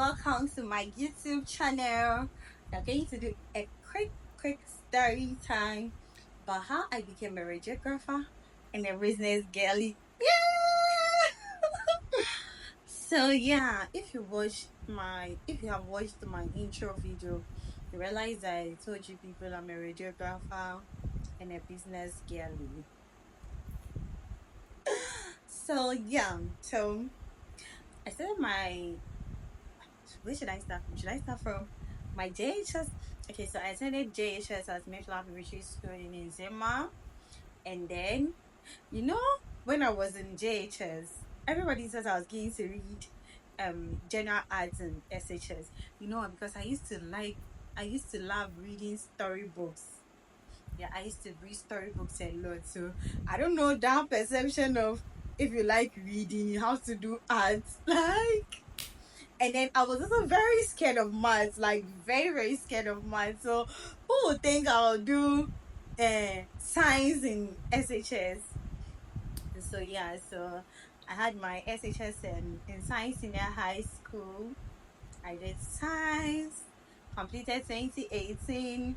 welcome to my YouTube channel. We're going to do a quick story time about how I became a radiographer and a business girlie. Yeah! So yeah, if you have watched my intro video, you realize I told you people I'm a radiographer and a business girlie. So I started my where should I start from? Should I start from my JHS? Okay, so I attended JHS as Mayflower Preparatory School in Zema. And then, you know, when I was in JHS, everybody says I was going to read general arts and SHS. You know, because I used to love reading storybooks. Yeah, I used to read storybooks a lot. So I don't know that perception of if you like reading, you have to do arts. Like, and then I was also very scared of maths, like very scared of maths. So who would think I'll do science in SHS? So yeah, so I had my SHS in science senior high school. I did science, completed 2018,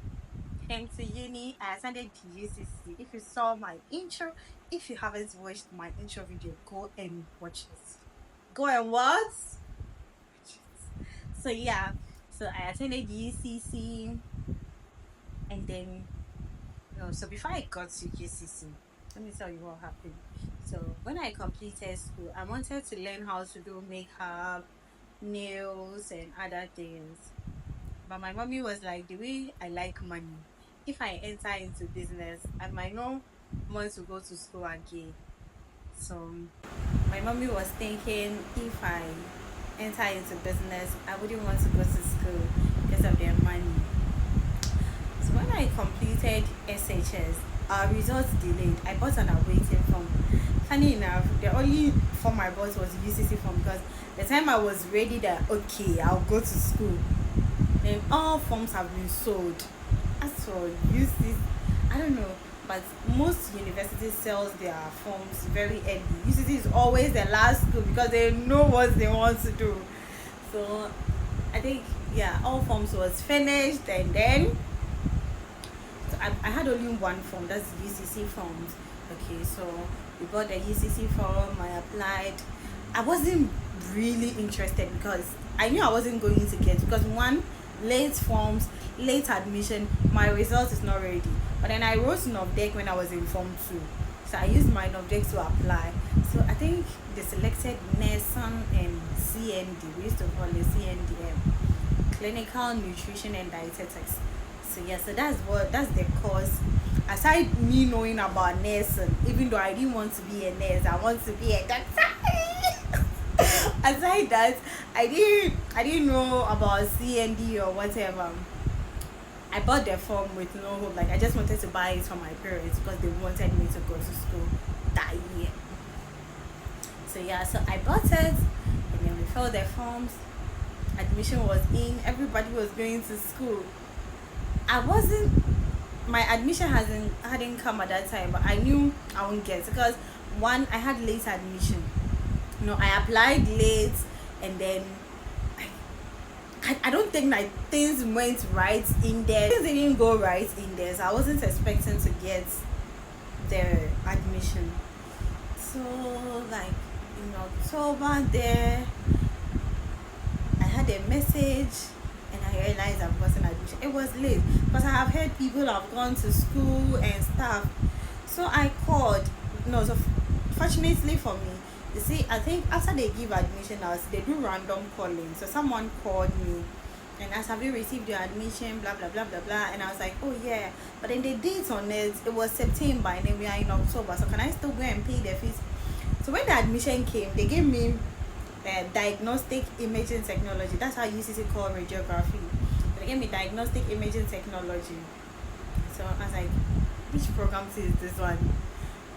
came to uni, I attended the UCC. If you saw my intro, if you haven't watched my intro video, go and watch it. Go and what? So yeah, so I attended UCC, and then no. So before I got to UCC, let me tell you what happened. So when I completed school, I wanted to learn how to do makeup, nails, and other things. But my mommy was like, the way I like money, if I enter into business, I might not want to go to school again. So my mommy was thinking if I enter into business, I wouldn't want to go to school because of their money. So when I completed SHS, our results delayed. I bought an awaiting form. Funny enough, the only form I bought was UCC form because the time I was ready that okay, I'll go to school, then all forms have been sold. As for UCC, I don't know, but most universities sells their forms very early. UCC is always the last school because they know what they want to do. So I think yeah, all forms was finished, and then so I had only one form, that's UCC forms. Okay, so we got the UCC form, I applied. I wasn't really interested because I knew I wasn't going to get, because one, late forms, late admission, my result is not ready. But then I wrote NOVDEC when I was in form 2. So I used my NOVDEC to apply. So I think they selected nursing and CND. We used to call it CNDM, Clinical Nutrition and Dietetics. So yeah, so that's the course. Aside me knowing about nursing, even though I didn't want to be a nurse, I want to be a doctor. Aside that, I didn't know about CND or whatever. I bought the form with no hope. Like I just wanted to buy it for my parents because they wanted me to go to school that year. So yeah, so I bought it, and then we filled the forms. Admission was in. Everybody was going to school. I wasn't. My admission hadn't come at that time, but I knew I wouldn't get it because one, I had late admission. I applied late, and then I don't think like things went right in there. Things didn't go right in there, so I wasn't expecting to get the admission. So like in October there, I had a message, and I realized I've gotten admission. It was late because I have heard people have gone to school and stuff. So I called. No, so fortunately for me, you see, I think after they give admission hours, they do random calling. So someone called me and asked, have you received your admission? Blah blah blah blah blah. And I was like, oh yeah. But then the date on it was September, and then we are in October. So can I still go and pay the fees? So when the admission came, they gave me diagnostic imaging technology. That's how UCC call radiography. So they gave me diagnostic imaging technology. So I was like, which program is this one?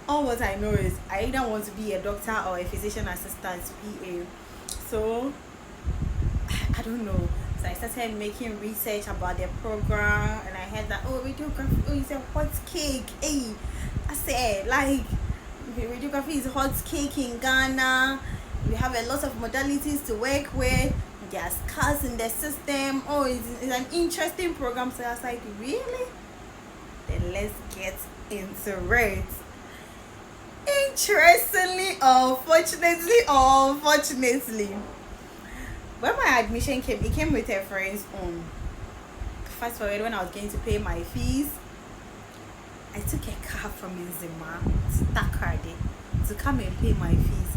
All what I know is I either want to be a doctor or a physician assistant PA. So I don't know. So I started making research about the program, and I heard that radiography, it's a hot cake. Hey, I said like radiography is hot cake in Ghana. We have a lot of modalities to work with. there are scars in the system. Oh, it's an interesting program. So I was like, really? Then let's get into it. Interestingly, unfortunately, when my admission came, it came with a friend's own. Fast forward, when I was going to pay my fees, I took a car from Nzima to Takrade to come and pay my fees,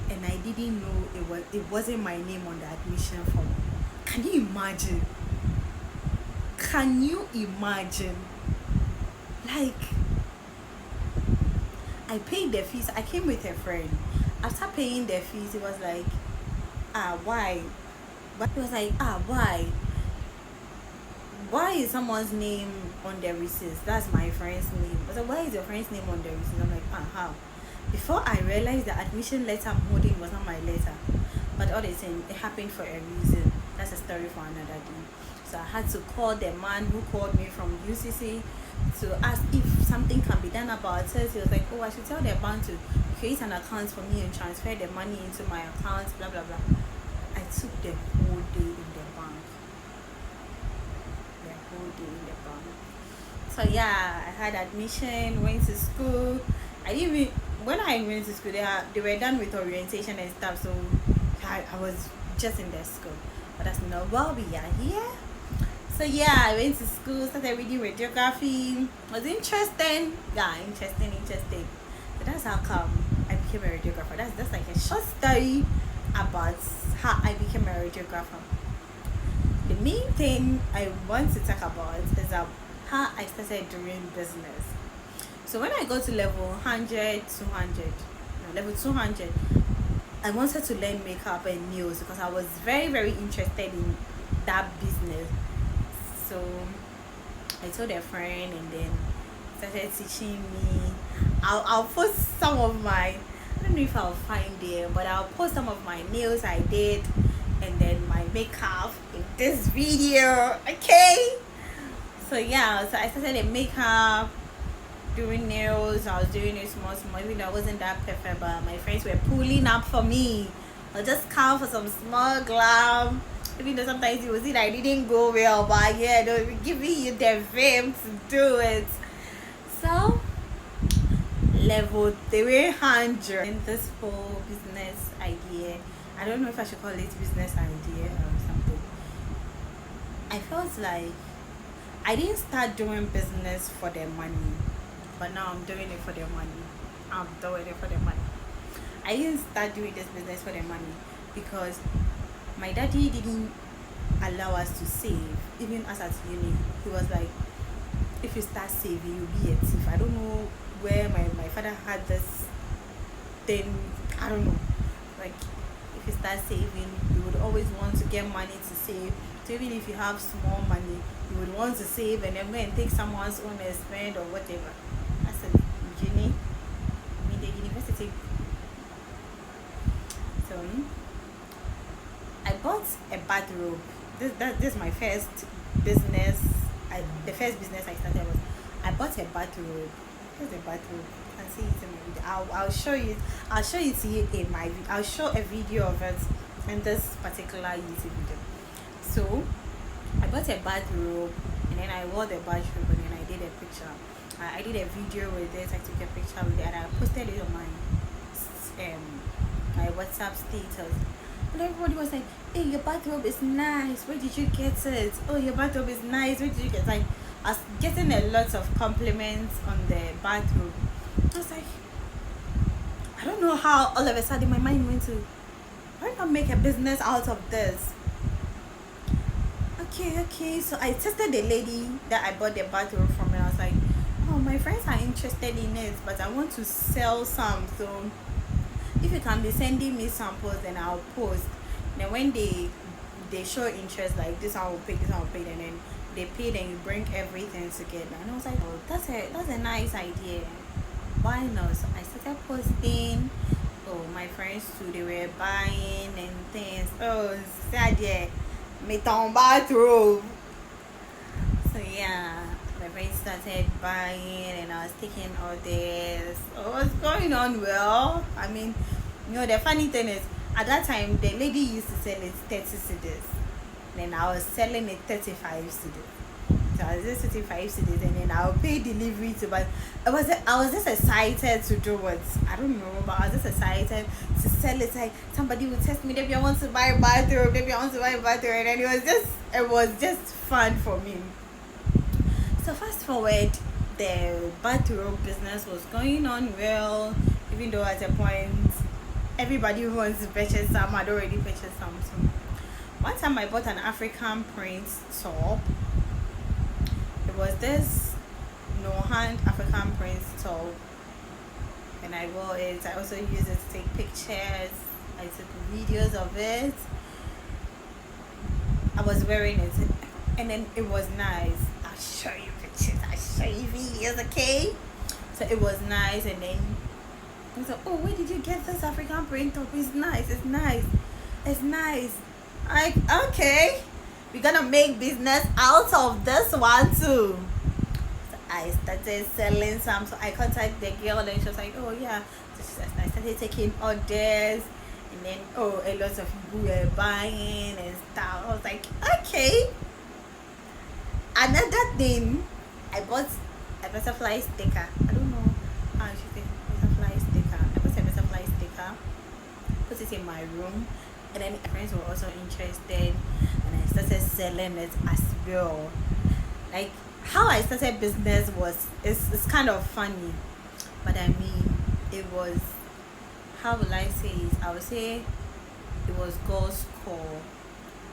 and I didn't know it wasn't my name on the admission form. Can you imagine? Can you imagine? Like, I paid the fees. I came with a friend. After paying the fees, it was like, why? But it was like, why? Why is someone's name on the receipt? That's my friend's name. I was like, why is your friend's name on the receipt? I'm like, how? Before I realized the admission letter I'm holding was not my letter. But all the same, it happened for a reason. That's a story for another day. So I had to call the man who called me from UCC to ask if something can be done about it. He was like, I should tell the bank to create an account for me and transfer the money into my account, blah, blah, blah. I took the whole day in the bank. So yeah, I had admission, went to school. When I went to school, they were done with orientation and stuff, so I was just in their school. But that's not well, we are here. So yeah, I went to school, started reading radiography. Was interesting. Yeah, interesting. So that's how come I became a radiographer. That's like a short story about how I became a radiographer. The main thing I want to talk about is how I started doing business. So when I got to level 200, I wanted to learn makeup and nails because I was very, very interested in that business. So I told a friend, and then started teaching me. I'll post some of my, I don't know if I'll find them, but I'll post some of my nails I did and then my makeup in this video, okay? So yeah, so I started a makeup, doing nails. I was doing it small, even though I wasn't that perfect, but my friends were pulling up for me. I'll just come for some small glam, even though sometimes you will see that I didn't go well, but yeah, they'll be giving you the vim to do it. So level 300 in this whole business idea. I don't know if I should call it business idea or something. I felt like I didn't start doing business for the money, but now I'm doing it for the money. I didn't start doing this business for the money because my daddy didn't allow us to save. Even us at uni, he was like, if you start saving, you'll be a thief. I don't know where my father had this thing. I don't know. Like, if you start saving, you would always want to get money to save. So even if you have small money, you would want to save and then go and take someone's own and spend or whatever. That's a uni. The university. So I bought a bathrobe. This is my first business. The first business I started was I bought a bathrobe. Here's a bathrobe. You can see it in my video. I'll show you. I'll show it to you in my video. I'll show a video of it in this particular YouTube video. So I bought a bathrobe and then I wore the bathrobe and then I did a picture. I did a video with it. I took a picture with it and I posted it on my WhatsApp status. And everybody was like, hey, your bathrobe is nice. Where did you get it? Oh, your bathrobe is nice. Where did you get it? Like, I was getting a lot of compliments on the bathrobe. I was like, I don't know how all of a sudden my mind went to, why not make a business out of this? Okay. So I tested the lady that I bought the bathrobe from and I was like, oh, my friends are interested in it, but I want to sell some. So if you can be sending me samples, then I'll post. Then when they show interest, like this one will pay, this one will pay, and then they paid and you bring everything together. And I was like, oh, that's a nice idea. Why not? So I started posting. Oh, my friends too, they were buying and things. Oh, sad, yeah. Meton bathrobe. So yeah, my friends started buying and I was taking orders. Oh, what's going on? Well, I mean, the funny thing is At that time, the lady used to sell it 30 cedis. Then I was selling it 35 cedis. So I was just 35 cedis, and then I'll pay delivery to. But I was just excited to do it. I don't know, but I was just excited to sell it. Like somebody would text me, maybe I want to buy a bathroom, maybe I want to buy a bathroom, and then it was just fun for me. So fast forward, the bathroom business was going on well, even though at a point everybody who wants to purchase some had already purchased some. So one time I bought an African print top. It was this no hand African print top, and I wore it. I also used it to take pictures. I took videos of it. I was wearing it, and then it was nice. I'll show you pictures. I'll show you videos, okay? So it was nice, and then I was like, oh, where did you get this African print top? It's nice. It's nice. It's nice. Like, okay, we're gonna make business out of this one too. So I started selling some. So I contacted the girl, and she was like, oh yeah. So I started taking orders, and then a lot of people were buying and stuff. I was like, okay. Another thing, I bought a butterfly sticker. I don't know how you say butterfly sticker. I bought a butterfly sticker, put it in my room, and then my friends were also interested, and I started selling it as well. Like how I started business it's kind of funny, but I mean it was, how will I say it? I would say it was God's call.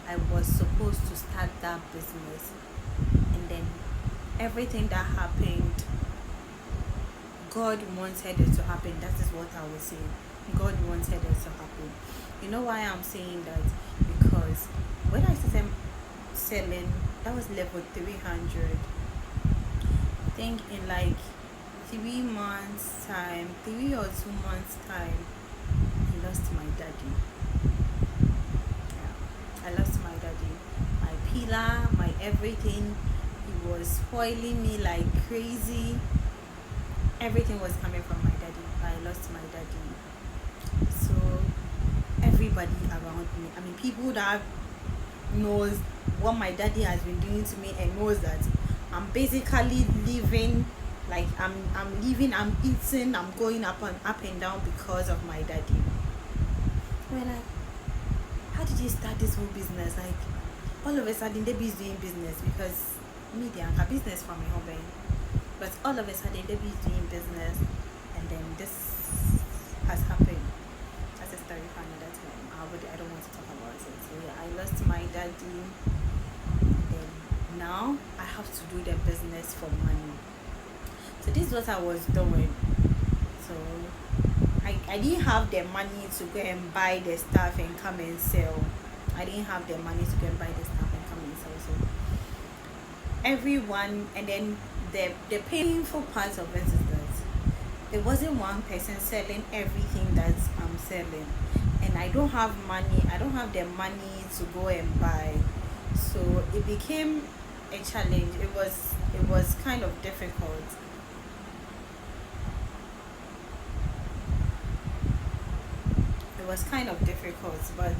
I was supposed to start that business, and then everything that happened, God wanted it to happen. That is what I would say. God wanted it to happen. You know why I'm saying that? Because when I started selling, that was level 300. I think in like 3 months time, 3 or 2 months time, I lost my daddy. Yeah, I lost my daddy. My pillar, my everything. He was spoiling me like crazy. Everything was coming from my daddy. I lost my daddy. So everybody around me, I mean people that knows what my daddy has been doing to me, and knows that I'm basically living, like I'm living, I'm eating, I'm going up and down because of my daddy. We're like, how did you start this whole business? Like all of a sudden Debbie's doing business, because me they are business for my hobby, but all of a sudden Debbie's doing business, and then this has happened. That's a story for another time. I don't want to talk about it. So yeah, I lost my daddy, and then now I have to do the business for money. So this is what I was doing. So I didn't have the money to go and buy the stuff and come and sell. I didn't have the money to go and buy the stuff and come and sell. So everyone, and then the painful part of it is that it wasn't one person selling everything that I'm selling, and I don't have money. I don't have the money to go and buy. So it became a challenge. It was kind of difficult. It was kind of difficult, but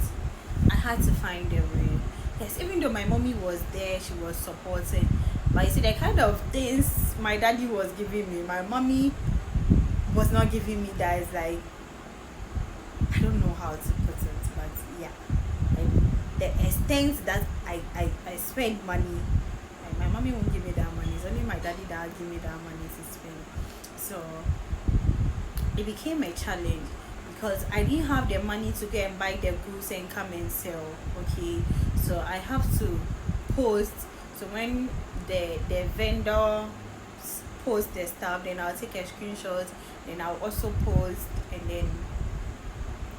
I had to find a way. Yes, even though my mommy was there, she was supporting. But you see, the kind of things my daddy was giving me, my mommy was not giving me. That is like, I don't know how to put it, but yeah, like the extent that I spend money, like my mommy won't give me that money. It's only my daddy that will give me that money to spend. So it became a challenge, because I didn't have the money to go and buy the goods and come and sell. Okay, so I have to post. So when the vendor post the stuff, then I'll take a screenshot, then I'll also post, and then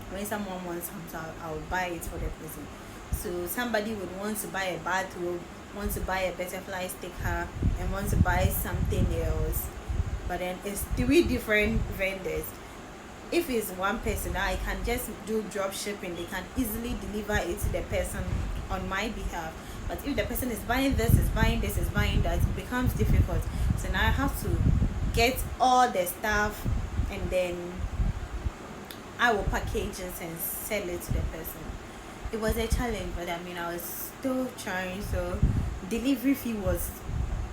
when someone wants something, I'll buy it for the person. So somebody would want to buy a bathrobe, want to buy a butterfly sticker, and want to buy something else, but then it's 3 different vendors. If it's one person, I can just do drop shipping. They can easily deliver it to the person on my behalf. But if the person is buying this, is buying this, is buying that, it becomes difficult. So now I have to get all the stuff, and then I will package it and sell it to the person. It was a challenge, but I mean, I was still trying. So delivery fee was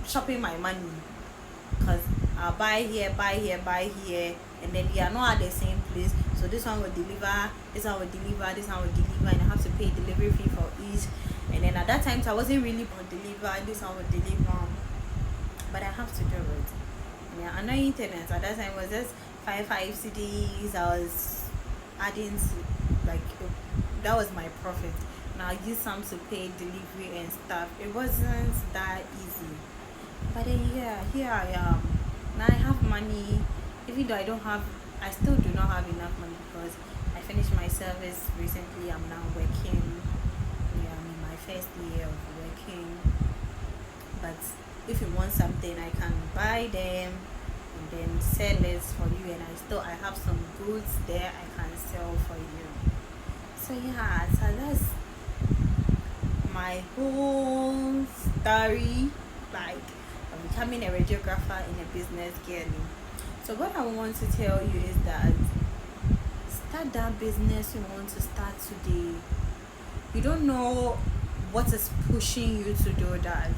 chopping my money, because I'll buy here, buy here, and then they are not at the same place. So this one will deliver, this one will deliver, this one will deliver, and I have to pay delivery fee for each. And then at that time, I wasn't really going to deliver, this one will deliver, but I have to do it. Yeah, annoying tenants at that time was just five CDs. I was adding to, like, that was my profit. Now I use some to pay delivery and stuff. It wasn't that easy. But then yeah, here I am. Now I have money, even though I still do not have enough money, because I finished my service recently. I'm now working. Yeah, I'm in my first year of working. But if you want something, I can buy them and then sell it for you, and I have some goods there I can sell for you. So yeah, so that's my whole story, like becoming a radiographer in a business girlie. So what I want to tell you is that start that business you want to start today. You don't know what is pushing you to do that.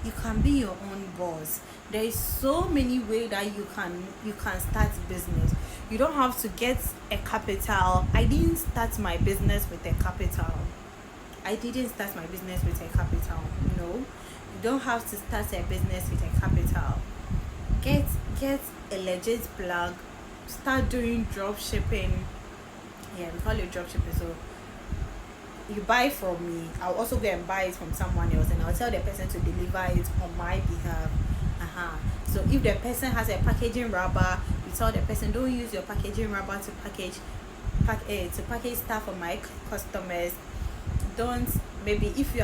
You can be your own boss. There is so many ways that you can start business. You don't have to get a capital. I didn't start my business with a capital. No, you don't have to start a business with a capital. Get a legit plug. Start doing drop shipping. Yeah, we call it drop shipping. So you buy from me, I'll also go and buy it from someone else, and I'll tell the person to deliver it on my behalf. So if the person has a packaging rubber, you tell the person, don't use your packaging rubber to package stuff for my customers. Don't, maybe if you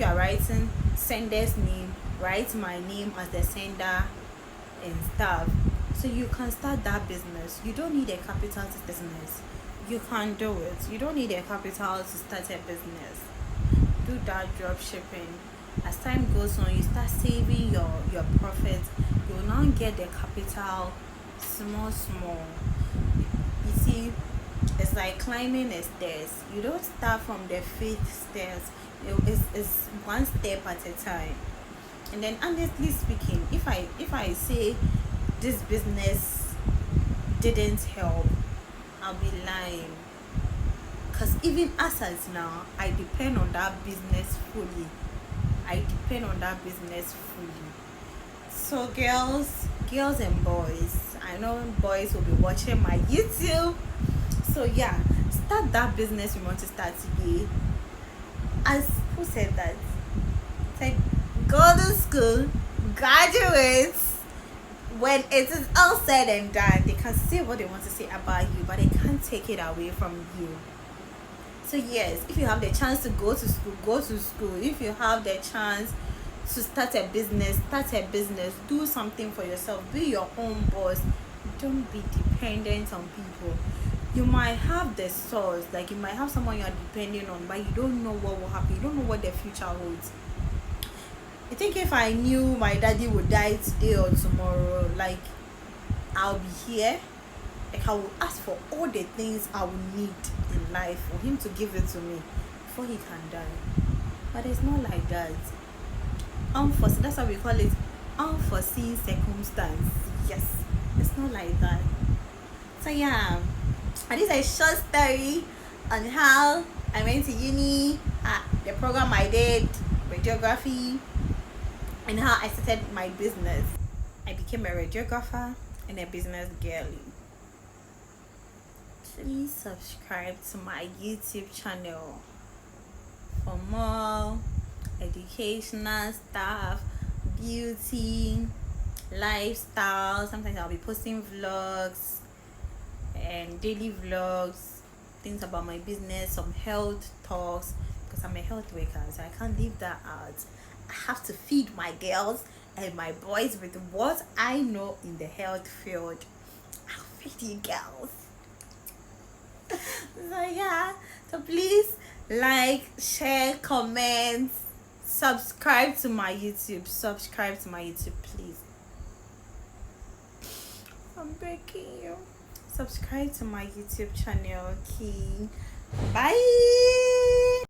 are writing sender's name, write my name as the sender and stuff. So you can start that business. You don't need a capital to business. You can do it. You don't need a capital to start a business. Do that drop shipping. As time goes on, you start saving your profit. You will now get the capital small. You see, it's like climbing a stairs. You don't start from the fifth stairs. It's one step at a time. And then honestly speaking, if I say this business didn't help, I'll be lying. Because even as now, I depend on that business fully. So girls and boys, I know boys will be watching my YouTube. So yeah, start that business you want to start today. As who said that? Said go to school, graduate. When it is all said and done, they can say what they want to say about you, but they can't take it away from you. So yes, if you have the chance to go to school, go to school. If you have the chance to start a business, do something for yourself, be your own boss. Don't be dependent on people. You might have the source, like you might have someone you are depending on, but you don't know what will happen. You don't know what the future holds. I think if I knew my daddy would die today or tomorrow, like I'll be here, like I will ask for all the things I will need in life for him to give it to me before he can die. But it's not like that. Unforeseen, that's what we call it, unforeseen circumstance. Yes, it's not like that. So yeah, and this is a short story on how I went to uni, the program I did, radiography, and how I started my business. I became a radiographer and a business girlie. Please subscribe to my YouTube channel for more educational stuff, beauty, lifestyle. Sometimes I'll be posting vlogs and daily vlogs, things about my business, some health talks, because I'm a health worker, so I can't leave that out. I have to feed my girls and my boys with what I know in the health field. I'll feed you girls. So yeah, so please like, share, comment, subscribe to my YouTube, please. I'm begging you. subscribe to my YouTube channel. Okay, bye.